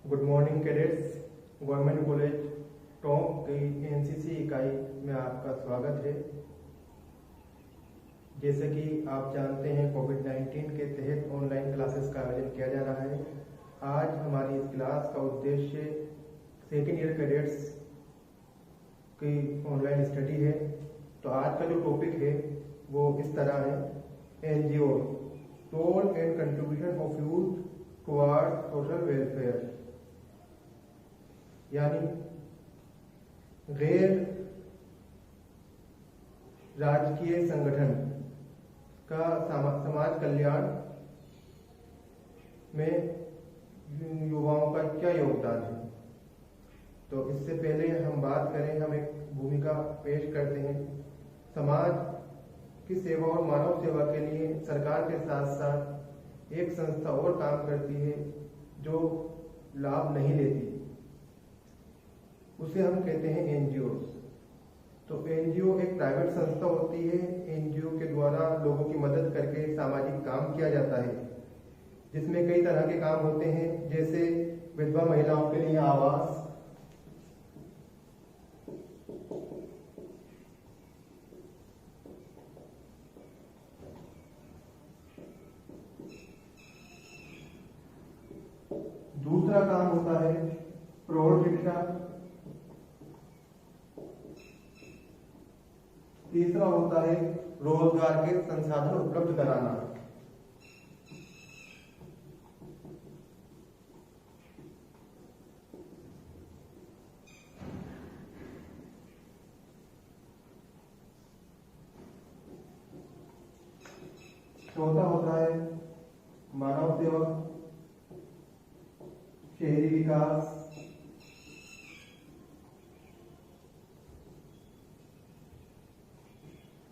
Good morning cadets. Government college Tonk की NCC इकाई में आपका स्वागत है। जैसे कि आप जानते हैं, कोविड-19 के तहत ऑनलाइन क्लासेस का आयोजन किया जा रहा है। आज हमारी इस क्लास का उद्देश्य सेकेंड ईयर कैडेट्स की ऑनलाइन स्टडी है। तो आज का जो टॉपिक है वो इस तरह है: NGO, role and contribution of youth towards social welfare. यानी गैर राजकीय संगठन का समाज कल्याण में युवाओं का क्या योगदान है। तो इससे पहले हम बात करें, हम एक भूमिका पेश करते हैं। समाज की सेवा और मानव सेवा के लिए सरकार के साथ साथ एक संस्था और काम करती है जो लाभ नहीं लेती, उसे हम कहते हैं एनजीओ। तो एनजीओ एक प्राइवेट संस्था होती है। एनजीओ के द्वारा लोगों की मदद करके सामाजिक काम किया जाता है, जिसमें कई तरह के काम होते हैं, जैसे विधवा महिलाओं के लिए आवास, दूसरा काम होता है प्रौढ़ शिक्षा, तीसरा होता है रोजगार के संसाधन उपलब्ध कराना, चौथा होता है मानव सेवा, शहरी विकास,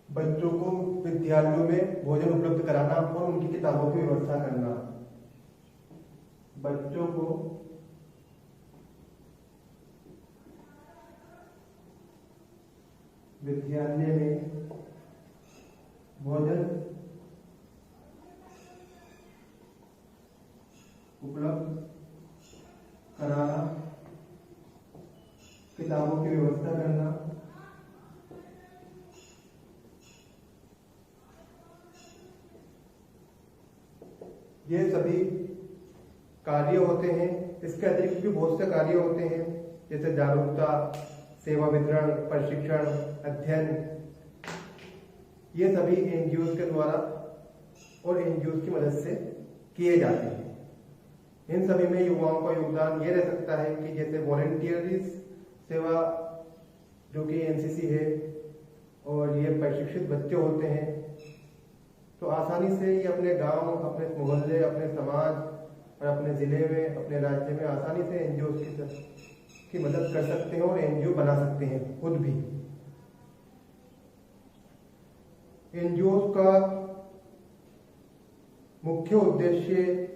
बच्चों को विद्यालयों में भोजन उपलब्ध कराना और उनकी किताबों की व्यवस्था करना। बच्चों को विद्यालय में भोजन उपलब्ध कराना, किताबों की व्यवस्था करना, ये सभी कार्य होते हैं। इसके अतिरिक्त भी बहुत से कार्य होते हैं, जैसे जागरूकता, सेवा वितरण, प्रशिक्षण, अध्ययन। ये सभी एनजीओ के द्वारा और एनजीओ की मदद से किए जाते हैं। इन सभी में युवाओं का योगदान ये रह सकता है कि जैसे वॉलंटियर्स सेवा, जो कि एनसीसी है, और ये प्रशिक्षित बच्चे होते हैं, तो आसानी से ये अपने गांव, अपने मोहल्ले, अपने समाज और अपने जिले में, अपने राज्य में आसानी से एनजीओ की मदद कर सकते हैं और एनजीओ बना सकते हैं खुद भी। एनजीओ का मुख्य उद्देश्य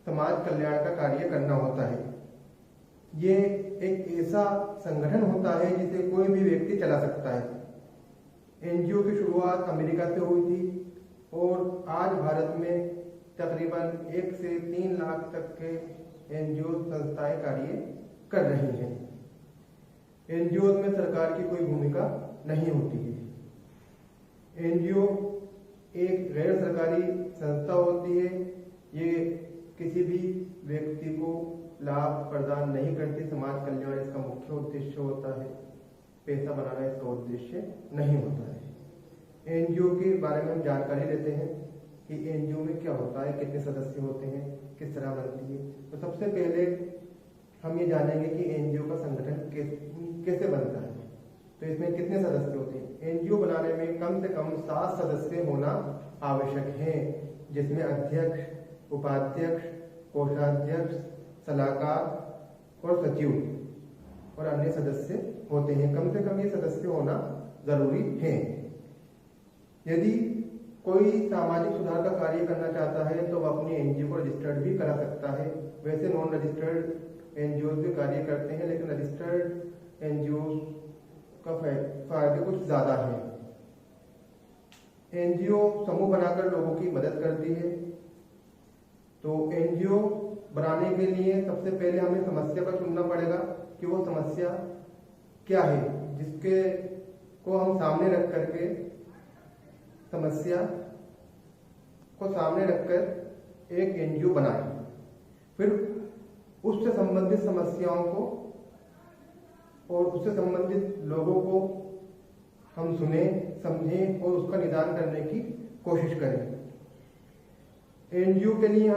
समाज कल्याण का कार्य करना होता है। ये एक ऐसा संगठन होता है जिसे कोई भी व्यक्ति चला सकता है। एनजीओ की शुरुआत अमेरिका से हुई थी और आज भारत में तकरीबन 1 से 3 लाख तक के एनजीओ संस्थाएं कार्य कर रही हैं। एनजीओ में सरकार की कोई भूमिका नहीं होती है। एनजीओ एक गैर सरकारी संस्था होती है। ये किसी भी व्यक्ति को लाभ प्रदान नहीं करती। समाज कल्याण इसका मुख्य उद्देश्य होता है, पैसा बनाना इसका उद्देश्य नहीं होता है। एनजीओ के बारे में हम जानकारी लेते हैं कि एनजीओ में क्या होता है, कितने सदस्य होते हैं, किस तरह बनती है। तो सबसे पहले हम ये जानेंगे कि एनजीओ का संगठन कैसे बनता है। तो इसमें कितने सदस्य होते हैं। एनजीओ बनाने में कम से कम 7 सदस्य होना आवश्यक है, जिसमें अध्यक्ष, उपाध्यक्ष, कोषाध्यक्ष, सलाहकार और सचिव और अन्य सदस्य होते हैं। कम से कम ये सदस्य होना जरूरी है। यदि कोई सामाजिक सुधार का कार्य करना चाहता है तो वह अपनी एनजीओ को रजिस्टर्ड भी करा सकता है। वैसे नॉन रजिस्टर्ड एनजीओ भी कार्य करते हैं, लेकिन रजिस्टर्ड एनजीओ का फायदे कुछ ज्यादा है। एनजीओ समूह बनाकर लोगों की मदद करती है। तो एनजीओ बनाने के लिए सबसे पहले हमें समस्या को चुनना पड़ेगा कि वो समस्या क्या है, जिसके को हम सामने रख करके समस्या को सामने रखकर एक एनजीओ बनाएं। फिर उससे संबंधित समस्याओं को और उससे संबंधित लोगों को हम सुने, समझें और उसका निदान करने की कोशिश करें। एनजीओ के लिए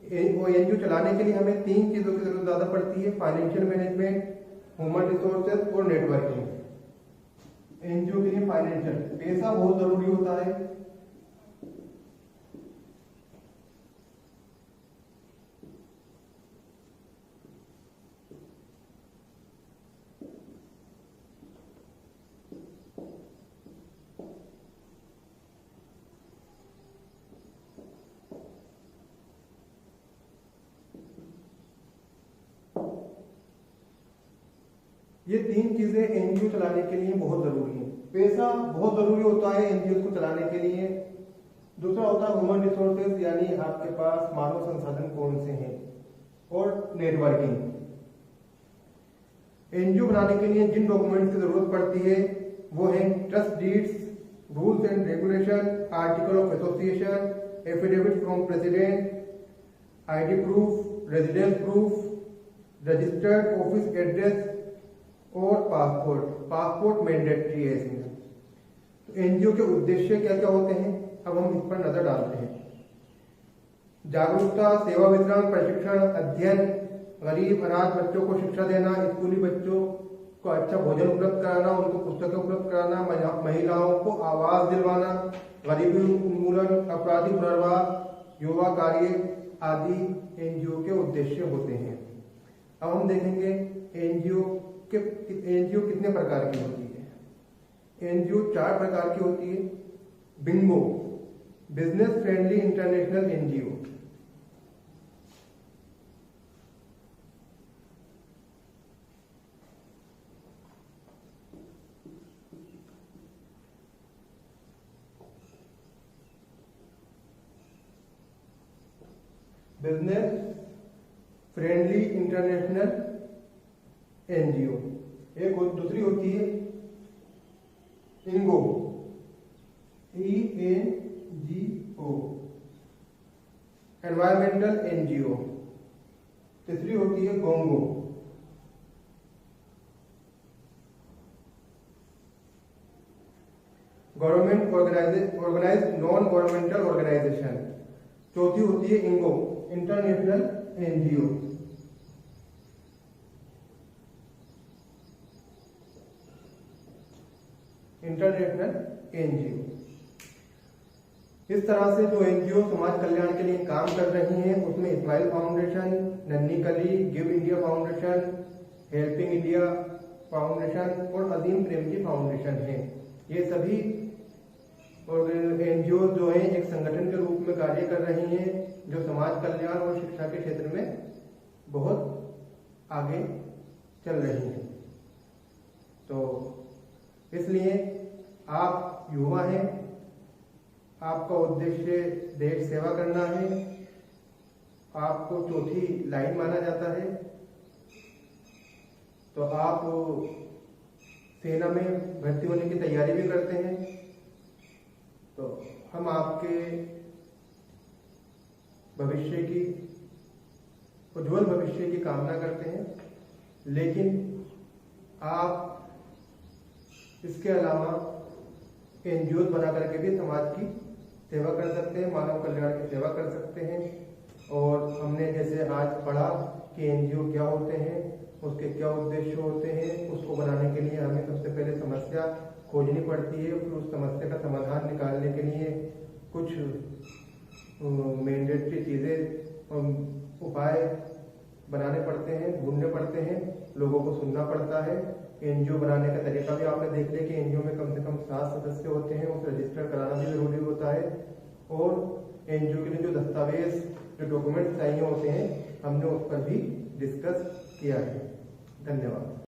एनजीओ चलाने के लिए हमें 3 चीजों की जरूरत ज्यादा पड़ती है: फाइनेंशियल मैनेजमेंट, ह्यूमन रिसोर्सेज और नेटवर्किंग। एनजीओ के लिए फाइनेंशियल, पैसा बहुत जरूरी होता है। ये 3 चीजें एनजीओ चलाने के लिए बहुत जरूरी है। पैसा बहुत जरूरी होता है एनजीओ को चलाने के लिए। दूसरा होता है ह्यूमन रिसोर्सेज, यानी आपके पास मानव संसाधन कौन से हैं, और नेटवर्किंग। एनजीओ बनाने के लिए जिन डॉक्यूमेंट्स की जरूरत पड़ती है वो है trust deeds, rules and regulation, article of association, affidavit from president, ID proof, residence proof, registered office address और पासपोर्ट मैंडेटरी है इसमें। तो एनजीओ के उद्देश्य क्या क्या होते हैं, अब हम इस पर नजर डालते हैं। जागरूकता, सेवा वितरण, प्रशिक्षण, अध्ययन, गरीब अनाथ बच्चों को शिक्षा देना, स्कूली बच्चों को अच्छा भोजन उपलब्ध कराना, उनको पुस्तकें उपलब्ध कराना, महिलाओं को आवास दिलवाना, गरीबी उन्मूलन, अपराधी पुनर्वास, युवा कार्य आदि एनजीओ के उद्देश्य होते हैं। अब हम देखेंगे एनजीओ कितने प्रकार की होती है। एनजीओ 4 प्रकार की होती है। Bingo, business friendly international NGO. Business friendly international NGO. एक दूसरी होती है इंगो, ENGO, एनवायरमेंटल एनजीओ। तीसरी होती है गोंगो। Government organised non governmental organisation. चौथी होती है INGO, international NGO. International NGO. इस तरह से जो एनजीओ समाज कल्याण के लिए काम कर रही हैं उसमें इस्माइल फाउंडेशन, नन्ही कली, give India foundation, helping India foundation और अजीम प्रेमजी फाउंडेशन है। ये सभी एनजीओ जो है एक संगठन के रूप में कार्य कर रही हैं, जो समाज कल्याण और शिक्षा के क्षेत्र में बहुत आगे चल रही हैं। तो इसलिए आप युवा हैं, आपका उद्देश्य देश सेवा करना है, आपको चौथी लाइन माना जाता है, तो आप सेना में भर्ती होने की तैयारी भी करते हैं। तो हम आपके भविष्य की, उज्जवल भविष्य की कामना करते हैं, लेकिन आप इसके अलावा एनजीओ बना करके भी समाज की सेवा कर सकते हैं, मानव कल्याण की सेवा कर सकते हैं। और हमने जैसे आज पढ़ा कि एनजीओ क्या होते हैं, उसके क्या उद्देश्य होते हैं, उसको बनाने के लिए हमें सबसे पहले समस्या खोजनी पड़ती है, फिर उस समस्या का समाधान निकालने के लिए कुछ मैंडेटरी चीजें और उपाय बनाने पड़ते हैं, ढूंढने पड़ते हैं, लोगों को सुनना पड़ता है। एनजीओ बनाने का तरीका भी आपने देख लिया कि एनजीओ में कम से कम 7 सदस्य होते हैं, उसे रजिस्टर कराना भी जरूरी होता है। और एनजीओ के लिए जो दस्तावेज, जो डॉक्यूमेंट्स चाहिए होते हैं, हमने उस पर भी डिस्कस किया है। धन्यवाद।